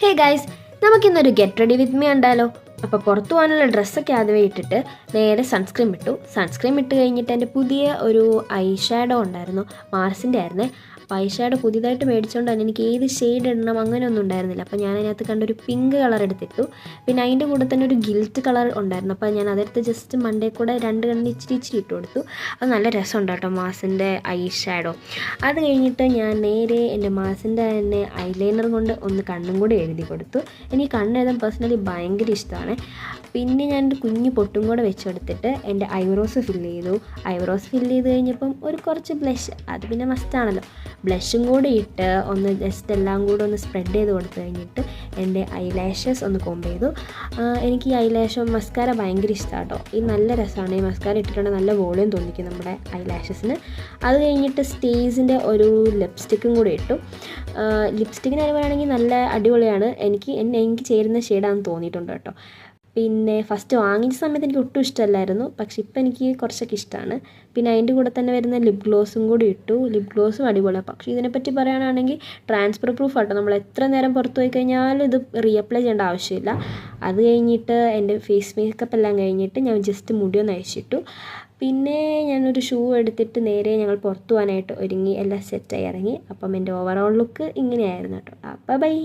ഹേ guys, നമുക്കിന്നൊരു get ready with me ഉണ്ടല്ലോ. അപ്പോൾ പുറത്തു പോകാനുള്ള ഡ്രസ്സൊക്കെ ആദ്യമേ ഇട്ടിട്ട് നേരെ സൺസ്ക്രീം ഇട്ട് കഴിഞ്ഞിട്ട് എൻ്റെ പുതിയ ഒരു ഐ ഷാഡോ ഉണ്ടായിരുന്നു, മാർസിൻ്റെ ആയിരുന്നേ. അപ്പോൾ ഐ ഷാഡോ പുതിയതായിട്ട് മേടിച്ചുകൊണ്ട് തന്നെ എനിക്ക് ഏത് ഷെയ്ഡ് ഇടണം അങ്ങനെയൊന്നും ഉണ്ടായിരുന്നില്ല. അപ്പോൾ ഞാൻ അതിനകത്ത് കണ്ടൊരു പിങ്ക് കളർ എടുത്തിട്ടു. പിന്നെ അതിൻ്റെ കൂടെ തന്നെ ഒരു ഗിൽറ്റ് കളർ ഉണ്ടായിരുന്നു. അപ്പോൾ ഞാൻ അതെടുത്ത് ജസ്റ്റ് മണ്ടേ കൂടെ രണ്ട് കണ്ണിന് ഇച്ചിരി ഇട്ട് കൊടുത്തു. അത് നല്ല രസമുണ്ട് കേട്ടോ മാസിൻ്റെ ഐ ഷാഡോ. അത് കഴിഞ്ഞിട്ട് ഞാൻ നേരെ എൻ്റെ മാസിൻ്റെ തന്നെ ഐലൈനർ കൊണ്ട് ഒന്ന് കണ്ണും കൂടെ എഴുതി കൊടുത്തു. എനിക്ക് കണ്ണെഴുതാൻ പേഴ്സണലി ഭയങ്കര ഇഷ്ടമാണ്. പിന്നെ ഞാനൊരു കുഞ്ഞു പൊട്ടും കൂടെ വെച്ചെടുത്തിട്ട് എൻ്റെ ഐബ്രോസ് ഫില്ല് ചെയ്ത് കഴിഞ്ഞപ്പം ഒരു കുറച്ച് ബ്ലഷ്, അത് പിന്നെ മസ്റ്റാണല്ലോ, ബ്ലഷും കൂടി ഇട്ട് ഒന്ന് ജസ്റ്റ് എല്ലാം കൂടെ ഒന്ന് സ്പ്രെഡ് ചെയ്ത് കൊടുത്തു കഴിഞ്ഞിട്ട് എൻ്റെ ഐലാഷസ് ഒന്ന് കോംബ് ചെയ്തു. എനിക്ക് ഈ ഐലാഷും മസ്കാര ഭയങ്കര ഇഷ്ടമാണ് കേട്ടോ. ഈ നല്ല രസമാണ്, ഈ മസ്കാര ഇട്ടിട്ടുണ്ടെങ്കിൽ നല്ല വോളിയം തോന്നിക്കും നമ്മുടെ ഐലാഷസിന്. അത് കഴിഞ്ഞിട്ട് സ്റ്റേജിൻ്റെ ഒരു ലിപ്സ്റ്റിക്കും കൂടി ഇട്ടു. ലിപ്സ്റ്റിക്കിന് പറയുകയാണെങ്കിൽ നല്ല അടിപൊളിയാണ്, എനിക്ക് ചേരുന്ന ഷെയ്ഡാണെന്ന് തോന്നിയിട്ടുണ്ട് കേട്ടോ. പിന്നെ ഫസ്റ്റ് വാങ്ങിച്ച സമയത്ത് എനിക്ക് ഒട്ടും ഇഷ്ടമല്ലായിരുന്നു, പക്ഷെ ഇപ്പം എനിക്ക് കുറച്ചൊക്കെ ഇഷ്ടമാണ്. പിന്നെ അതിൻ്റെ കൂടെ തന്നെ വരുന്ന ലിപ് ഗ്ലോസും കൂടി ഇട്ടു. ലിപ് ഗ്ലോസും അടിപൊളിയാണ്. പക്ഷേ ഇതിനെപ്പറ്റി പറയുകയാണെങ്കിൽ ട്രാൻസ്ഫർ പ്രൂഫ് ആട്ടോ, നമ്മൾ എത്ര നേരം പുറത്ത് പോയി കഴിഞ്ഞാലും ഇത് റീഅപ്ലൈ ചെയ്യേണ്ട ആവശ്യമില്ല. അത് കഴിഞ്ഞിട്ട് എൻ്റെ ഫേസ് മേക്കപ്പ് എല്ലാം കഴിഞ്ഞിട്ട് ഞാൻ ജസ്റ്റ് മുടിയൊന്ന് അയച്ചിട്ടു. പിന്നെ ഞാനൊരു ഷൂ എടുത്തിട്ട് നേരെ ഞങ്ങൾ പുറത്തു പോകാനായിട്ട് ഒരുങ്ങി, എല്ലാം സെറ്റായി ഇറങ്ങി. അപ്പം എൻ്റെ ഓവറോൾ ലുക്ക് ഇങ്ങനെയായിരുന്നു കേട്ടോ. അപ്പം ബൈ.